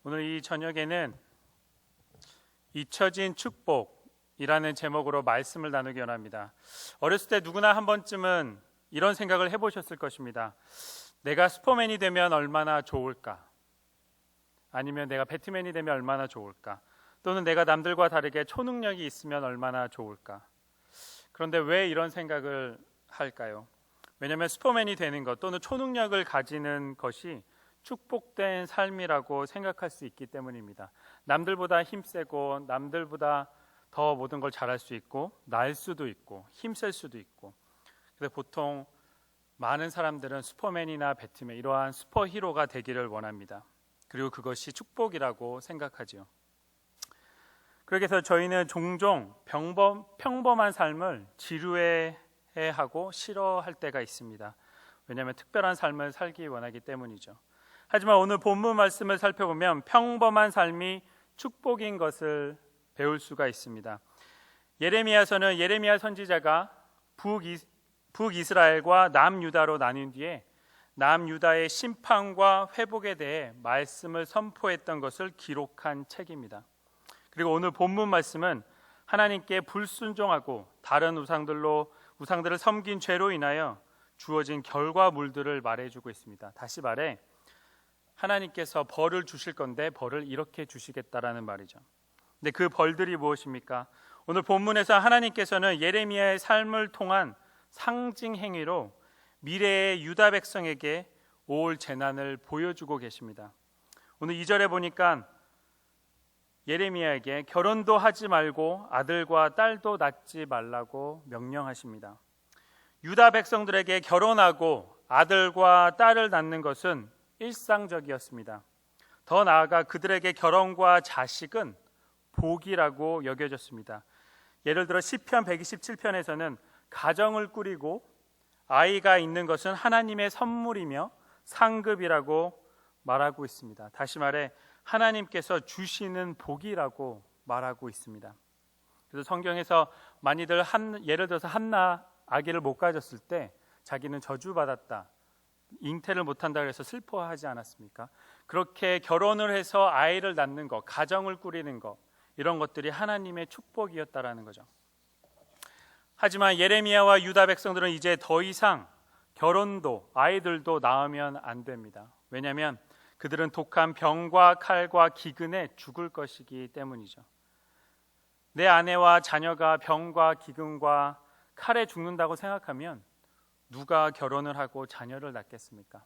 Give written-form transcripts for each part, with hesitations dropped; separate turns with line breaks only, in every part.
오늘 이 저녁에는 잊혀진 축복이라는 제목으로 말씀을 나누기 원합니다. 어렸을 때 누구나 한 번쯤은 이런 생각을 해보셨을 것입니다. 내가 슈퍼맨이 되면 얼마나 좋을까? 아니면 내가 배트맨이 되면 얼마나 좋을까? 또는 내가 남들과 다르게 초능력이 있으면 얼마나 좋을까? 그런데 왜 이런 생각을 할까요? 왜냐하면 슈퍼맨이 되는 것 또는 초능력을 가지는 것이 축복된 삶이라고 생각할 수 있기 때문입니다. 남들보다 힘세고 남들보다 더 모든 걸 잘할 수 있고 날 수도 있고 힘셀 수도 있고, 그래서 보통 많은 사람들은 슈퍼맨이나 배트맨 이러한 슈퍼히로가 되기를 원합니다. 그리고 그것이 축복이라고 생각하지요. 그래서 저희는 종종 평범한 삶을 지루해하고 싫어할 때가 있습니다. 왜냐하면 특별한 삶을 살기 원하기 때문이죠. 하지만 오늘 본문 말씀을 살펴보면 평범한 삶이 축복인 것을 배울 수가 있습니다. 예레미야서는 예레미야 선지자가 북이스라엘과 남유다로 나뉜 뒤에 남유다의 심판과 회복에 대해 말씀을 선포했던 것을 기록한 책입니다. 그리고 오늘 본문 말씀은 하나님께 불순종하고 다른 우상들을 섬긴 죄로 인하여 주어진 결과물들을 말해주고 있습니다. 다시 말해 하나님께서 벌을 주실 건데 벌을 이렇게 주시겠다라는 말이죠. 근데 그 벌들이 무엇입니까? 오늘 본문에서 하나님께서는 예레미야의 삶을 통한 상징 행위로 미래의 유다 백성에게 올 재난을 보여주고 계십니다. 오늘 2절에 보니까 예레미야에게 결혼도 하지 말고 아들과 딸도 낳지 말라고 명령하십니다. 유다 백성들에게 결혼하고 아들과 딸을 낳는 것은 일상적이었습니다. 더 나아가 그들에게 결혼과 자식은 복이라고 여겨졌습니다. 예를 들어 시편 127편에서는 가정을 꾸리고 아이가 있는 것은 하나님의 선물이며 상급이라고 말하고 있습니다. 다시 말해 하나님께서 주시는 복이라고 말하고 있습니다. 그래서 성경에서 많이들 예를 들어서 한나 아기를 못 가졌을 때 자기는 저주받았다, 잉태를 못한다 그래서 슬퍼하지 않았습니까? 그렇게 결혼을 해서 아이를 낳는 것, 가정을 꾸리는 것, 이런 것들이 하나님의 축복이었다라는 거죠. 하지만 예레미야와 유다 백성들은 이제 더 이상 결혼도 아이들도 낳으면 안 됩니다. 왜냐하면 그들은 독한 병과 칼과 기근에 죽을 것이기 때문이죠. 내 아내와 자녀가 병과 기근과 칼에 죽는다고 생각하면 누가 결혼을 하고 자녀를 낳겠습니까?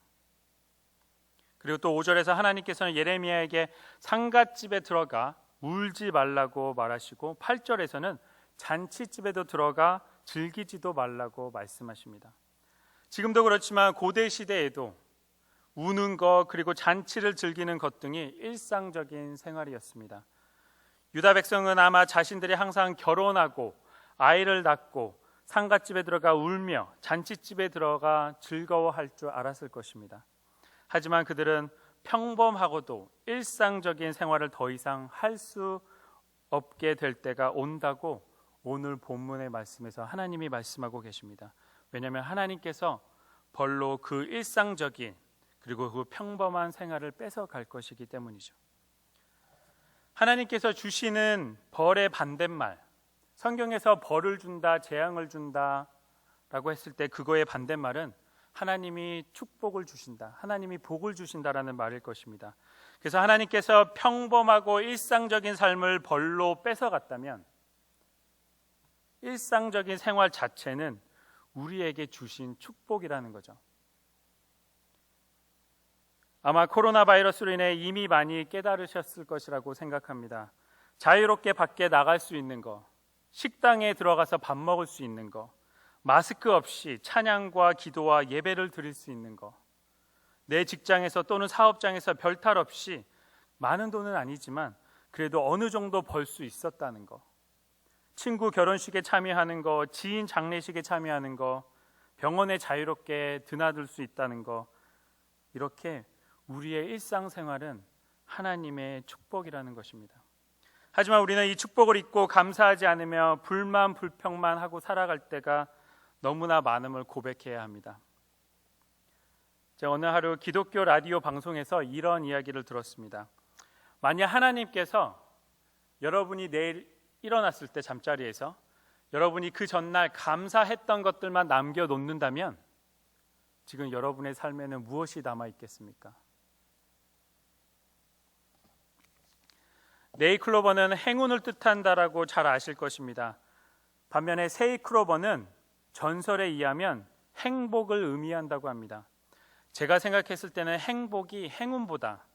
그리고 또 5절에서 하나님께서는 예레미야에게 상갓집에 들어가 울지 말라고 말하시고 8절에서는 잔치집에도 들어가 즐기지도 말라고 말씀하십니다. 지금도 그렇지만 고대 시대에도 우는 것 그리고 잔치를 즐기는 것 등이 일상적인 생활이었습니다. 유다 백성은 아마 자신들이 항상 결혼하고 아이를 낳고 상갓집에 들어가 울며 잔치집에 들어가 즐거워할 줄 알았을 것입니다. 하지만 그들은 평범하고도 일상적인 생활을 더 이상 할 수 없게 될 때가 온다고 오늘 본문의 말씀에서 하나님이 말씀하고 계십니다. 왜냐하면 하나님께서 벌로 그 일상적인 그리고 그 평범한 생활을 뺏어갈 것이기 때문이죠. 하나님께서 주시는 벌의 반대말, 성경에서 벌을 준다, 재앙을 준다라고 했을 때 그거의 반대말은 하나님이 축복을 주신다, 하나님이 복을 주신다라는 말일 것입니다. 그래서 하나님께서 평범하고 일상적인 삶을 벌로 뺏어갔다면 일상적인 생활 자체는 우리에게 주신 축복이라는 거죠. 아마 코로나 바이러스로 인해 이미 많이 깨달으셨을 것이라고 생각합니다. 자유롭게 밖에 나갈 수 있는 거, 식당에 들어가서 밥 먹을 수 있는 거, 마스크 없이 찬양과 기도와 예배를 드릴 수 있는 거, 내 직장에서 또는 사업장에서 별탈 없이 많은 돈은 아니지만 그래도 어느 정도 벌 수 있었다는 거, 친구 결혼식에 참여하는 거, 지인 장례식에 참여하는 거, 병원에 자유롭게 드나들 수 있다는 거, 이렇게 우리의 일상생활은 하나님의 축복이라는 것입니다. 하지만 우리는 이 축복을 잊고 감사하지 않으며 불만 불평만 하고 살아갈 때가 너무나 많음을 고백해야 합니다. 제가 어느 하루 기독교 라디오 방송에서 이런 이야기를 들었습니다. 만약 하나님께서 여러분이 내일 일어났을 때 잠자리에서 여러분이 그 전날 감사했던 것들만 남겨놓는다면 지금 여러분의 삶에는 무엇이 남아있겠습니까? 네이클로버는 행운을 뜻한다라고 잘 아실 것입니다. 반면에 세이클로버는 전설에 의하면 행복을 의미한다고 합니다. 제가 생각했을 때는 행복이 행운보다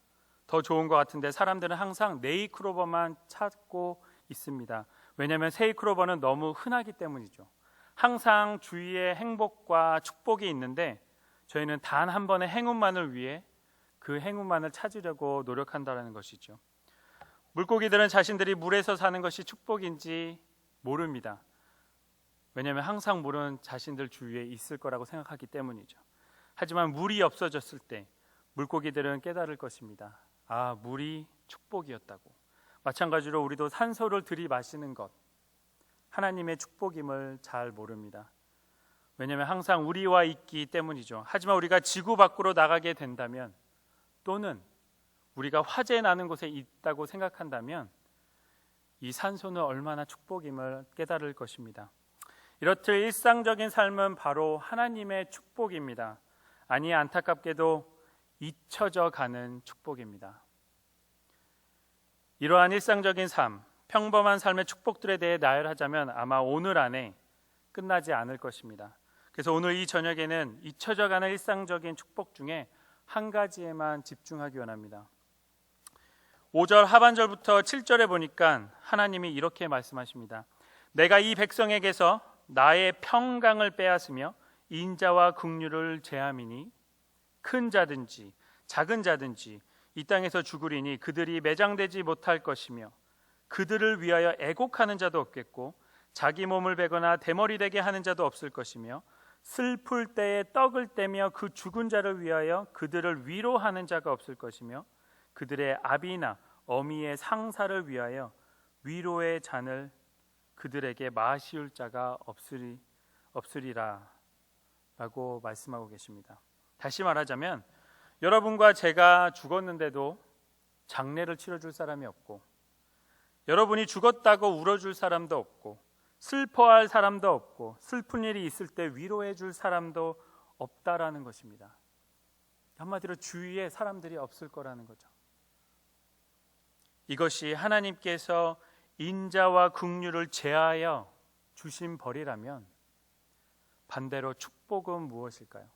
더 좋은 것 같은데 사람들은 항상 네이클로버만 찾고 있습니다. 왜냐하면 세이클로버는 너무 흔하기 때문이죠. 항상 주위에 행복과 축복이 있는데 저희는 단 한 번의 행운만을 위해 그 행운만을 찾으려고 노력한다는 것이죠. 물고기들은 자신들이 물에서 사는 것이 축복인지 모릅니다. 왜냐하면 항상 물은 자신들 주위에 있을 거라고 생각하기 때문이죠. 하지만 물이 없어졌을 때 물고기들은 깨달을 것입니다. 아, 물이 축복이었다고. 마찬가지로 우리도 산소를 들이마시는 것, 하나님의 축복임을 잘 모릅니다. 왜냐하면 항상 우리와 있기 때문이죠. 하지만 우리가 지구 밖으로 나가게 된다면, 또는 우리가 화재 나는 곳에 있다고 생각한다면 이 산소는 얼마나 축복임을 깨달을 것입니다. 이렇듯 일상적인 삶은 바로 하나님의 축복입니다. 아니, 안타깝게도 잊혀져 가는 축복입니다. 이러한 일상적인 삶, 평범한 삶의 축복들에 대해 나열하자면 아마 오늘 안에 끝나지 않을 것입니다. 그래서 오늘 이 저녁에는 잊혀져 가는 일상적인 축복 중에 한 가지에만 집중하기 원합니다. 5절 하반절부터 7절에 보니까 하나님이 이렇게 말씀하십니다. 내가 이 백성에게서 나의 평강을 빼앗으며 인자와 긍휼을 제함이니 큰 자든지 작은 자든지 이 땅에서 죽으리니 그들이 매장되지 못할 것이며 그들을 위하여 애곡하는 자도 없겠고 자기 몸을 베거나 대머리 되게 하는 자도 없을 것이며 슬플 때에 떡을 떼며 그 죽은 자를 위하여 그들을 위로하는 자가 없을 것이며 그들의 아비나 어미의 상사를 위하여 위로의 잔을 그들에게 마시울 자가 없으리라 라고 말씀하고 계십니다. 다시 말하자면 여러분과 제가 죽었는데도 장례를 치러줄 사람이 없고, 여러분이 죽었다고 울어줄 사람도 없고, 슬퍼할 사람도 없고, 슬픈 일이 있을 때 위로해 줄 사람도 없다라는 것입니다. 한마디로 주위에 사람들이 없을 거라는 거죠. 이것이 하나님께서 인자와 긍휼을 제하여 주신 벌이라면 반대로 축복은 무엇일까요?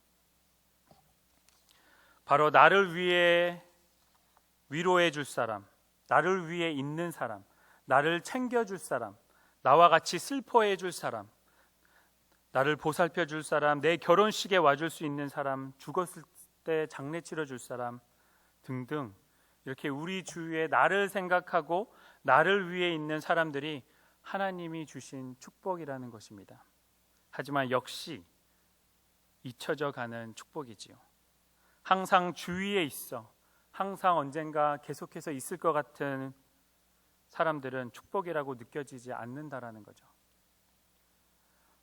바로 나를 위해 위로해 줄 사람, 나를 위해 있는 사람, 나를 챙겨줄 사람, 나와 같이 슬퍼해 줄 사람, 나를 보살펴 줄 사람, 내 결혼식에 와줄 수 있는 사람, 죽었을 때 장례 치러줄 사람 등등, 이렇게 우리 주위에 나를 생각하고 나를 위해 있는 사람들이 하나님이 주신 축복이라는 것입니다. 하지만 역시 잊혀져 가는 축복이지요. 항상 주위에 있어 항상 언젠가 계속해서 있을 것 같은 사람들은 축복이라고 느껴지지 않는다라는 거죠.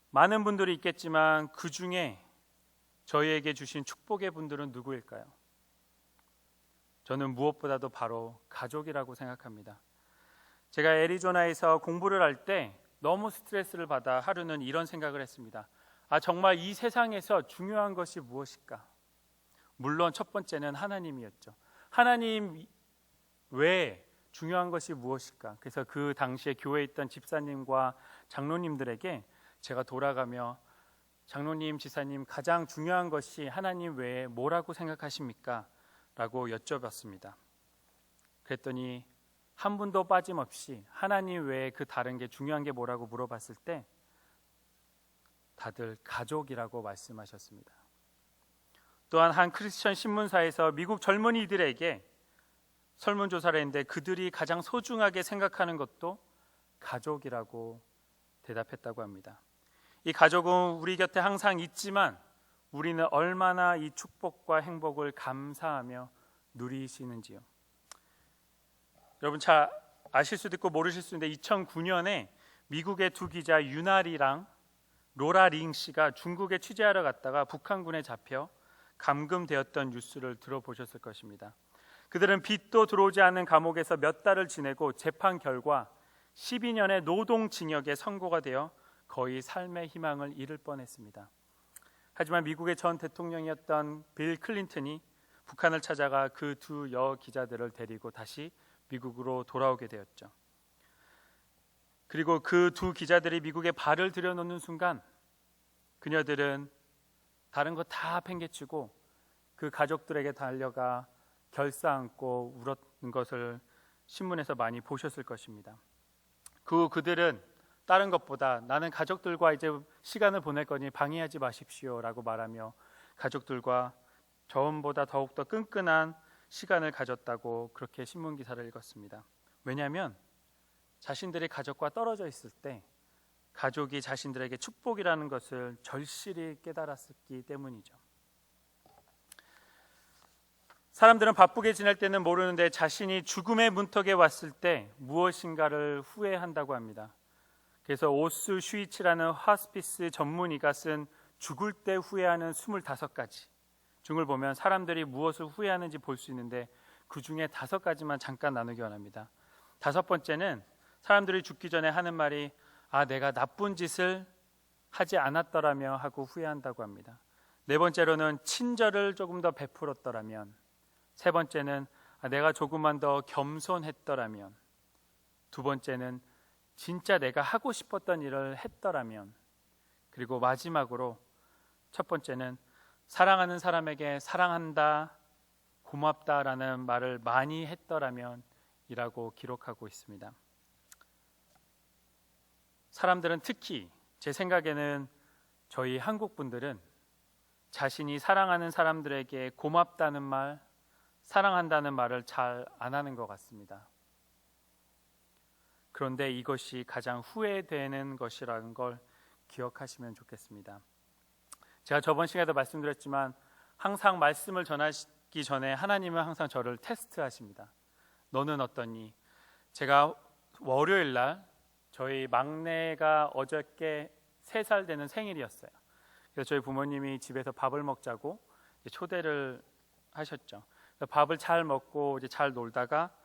많은 분들이 있겠지만 그 중에 저희에게 주신 축복의 분들은 누구일까요? 저는 무엇보다도 바로 가족이라고 생각합니다. 제가 애리조나에서 공부를 할 때 너무 스트레스를 받아 하루는 이런 생각을 했습니다. 아, 정말 이 세상에서 중요한 것이 무엇일까? 물론 첫 번째는 하나님이었죠. 하나님 외에 중요한 것이 무엇일까? 그래서 그 당시에 교회에 있던 집사님과 장로님들에게 제가 돌아가며 장로님, 지사님, 가장 중요한 것이 하나님 외에 뭐라고 생각하십니까? 라고 여쭤봤습니다. 그랬더니 한 분도 빠짐없이 하나님 외에 그 다른 게 중요한 게 뭐라고 물어봤을 때 다들 가족이라고 말씀하셨습니다. 또한 한 크리스천 신문사에서 미국 젊은이들에게 설문조사를 했는데 그들이 가장 소중하게 생각하는 것도 가족이라고 대답했다고 합니다. 이 가족은 우리 곁에 항상 있지만 우리는 얼마나 이 축복과 행복을 감사하며 누리시는지요. 여러분 잘 아실 수도 있고 모르실 수도 있는데 2009년에 미국의 두 기자 윤아리랑 로라 링 씨가 중국에 취재하러 갔다가 북한군에 잡혀 감금되었던 뉴스를 들어보셨을 것입니다. 그들은 빛도 들어오지 않는 감옥에서 몇 달을 지내고 재판 결과 12년의 노동징역에 선고가 되어 거의 삶의 희망을 잃을 뻔했습니다. 하지만 미국의 전 대통령이었던 빌 클린턴이 북한을 찾아가 그 두 여기자들을 데리고 다시 미국으로 돌아오게 되었죠. 그리고 그 두 기자들이 미국에 발을 들여놓는 순간 그녀들은 다른 거 다 팽개치고 그 가족들에게 달려가 결사안고 울었는 것을 신문에서 많이 보셨을 것입니다. 그들은 다른 것보다 나는 가족들과 이제 시간을 보낼 거니 방해하지 마십시오 라고 말하며 가족들과 전보다 더욱더 끈끈한 시간을 가졌다고 그렇게 신문 기사를 읽었습니다. 왜냐하면 자신들이 가족과 떨어져 있을 때 가족이 자신들에게 축복이라는 것을 절실히 깨달았기 때문이죠. 사람들은 바쁘게 지낼 때는 모르는데 자신이 죽음의 문턱에 왔을 때 무엇인가를 후회한다고 합니다. 그래서 오스 슈이치라는 하스피스 전문의가 쓴 죽을 때 후회하는 25가지 중을 보면 사람들이 무엇을 후회하는지 볼 수 있는데 그 중에 5가지만 잠깐 나누기 원합니다. 5번째는 사람들이 죽기 전에 하는 말이 내가 나쁜 짓을 하지 않았더라며 하고 후회한다고 합니다. 4번째로는 친절을 조금 더 베풀었더라면, 3번째는 내가 조금만 더 겸손했더라면, 2번째는 진짜 내가 하고 싶었던 일을 했더라면, 그리고 마지막으로 첫 번째는 사랑하는 사람에게 사랑한다, 고맙다라는 말을 많이 했더라면 이라고 기록하고 있습니다. 사람들은 특히 제 생각에는 저희 한국 분들은 자신이 사랑하는 사람들에게 고맙다는 말, 사랑한다는 말을 잘 안 하는 것 같습니다. 그런데 이것이 가장 후회되는 것이라는 걸 기억하시면 좋겠습니다. 제가 저번 시간에도 말씀드렸지만 항상 말씀을 전하기 전에 하나님은 항상 저를 테스트하십니다. 너는 어떠니? 제가 월요일 날 저희 막내가 어저께 3살 되는 생일이었어요. 그래서 저희 부모님이 집에서 밥을 먹자고 초대를 하셨죠. 밥을 잘 먹고 이제 잘 놀다가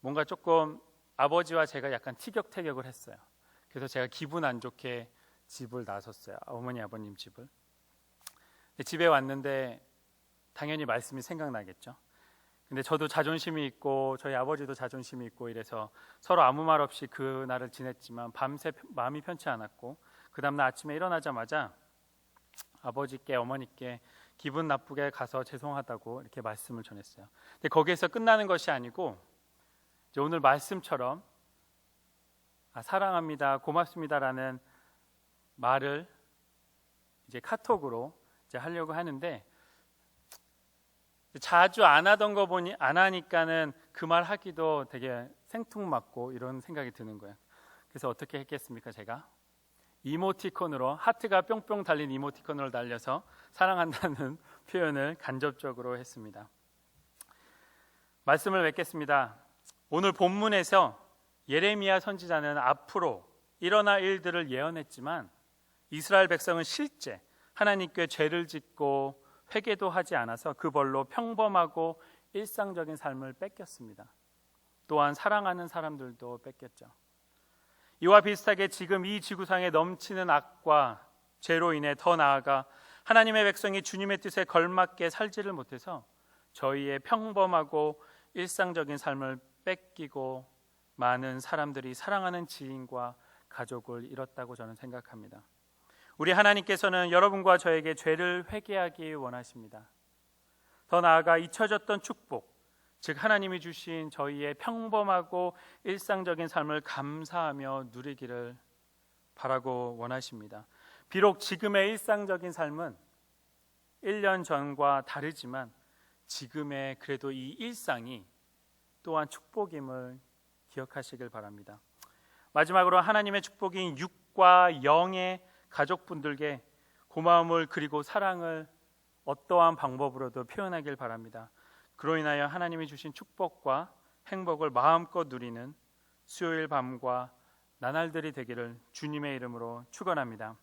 뭔가 조금 아버지와 제가 약간 티격태격을 했어요. 그래서 제가 기분 안 좋게 집을 나섰어요. 어머니 아버님 집을. 집에 왔는데 당연히 말씀이 생각나겠죠. 근데 저도 자존심이 있고 저희 아버지도 자존심이 있고 이래서 서로 아무 말 없이 그날을 지냈지만 밤새 마음이 편치 않았고 그 다음날 아침에 일어나자마자 아버지께 어머니께 기분 나쁘게 가서 죄송하다고 이렇게 말씀을 전했어요. 근데 거기에서 끝나는 것이 아니고 이제 오늘 말씀처럼 사랑합니다, 고맙습니다라는 말을 이제 카톡으로 이제 하려고 하는데 자주 안 하던 거 보니 안 하니까는 그 말 하기도 되게 생뚱맞고 이런 생각이 드는 거예요. 그래서 어떻게 했겠습니까? 제가 이모티콘으로 하트가 뿅뿅 달린 이모티콘으로 달려서 사랑한다는 표현을 간접적으로 했습니다. 말씀을 맺겠습니다. 오늘 본문에서 예레미야 선지자는 앞으로 일어날 일들을 예언했지만 이스라엘 백성은 실제 하나님께 죄를 짓고 회개도 하지 않아서 그 벌로 평범하고 일상적인 삶을 뺏겼습니다. 또한 사랑하는 사람들도 뺏겼죠. 이와 비슷하게 지금 이 지구상에 넘치는 악과 죄로 인해 더 나아가 하나님의 백성이 주님의 뜻에 걸맞게 살지를 못해서 저희의 평범하고 일상적인 삶을 뺏기고 많은 사람들이 사랑하는 지인과 가족을 잃었다고 저는 생각합니다. 우리 하나님께서는 여러분과 저에게 죄를 회개하기 원하십니다. 더 나아가 잊혀졌던 축복, 즉 하나님이 주신 저희의 평범하고 일상적인 삶을 감사하며 누리기를 바라고 원하십니다. 비록 지금의 일상적인 삶은 1년 전과 다르지만 지금의 그래도 이 일상이 또한 축복임을 기억하시길 바랍니다. 마지막으로 하나님의 축복인 육과 영의 가족분들께 고마움을 그리고 사랑을 어떠한 방법으로도 표현하길 바랍니다. 그로 인하여 하나님이 주신 축복과 행복을 마음껏 누리는 수요일 밤과 나날들이 되기를 주님의 이름으로 축원합니다.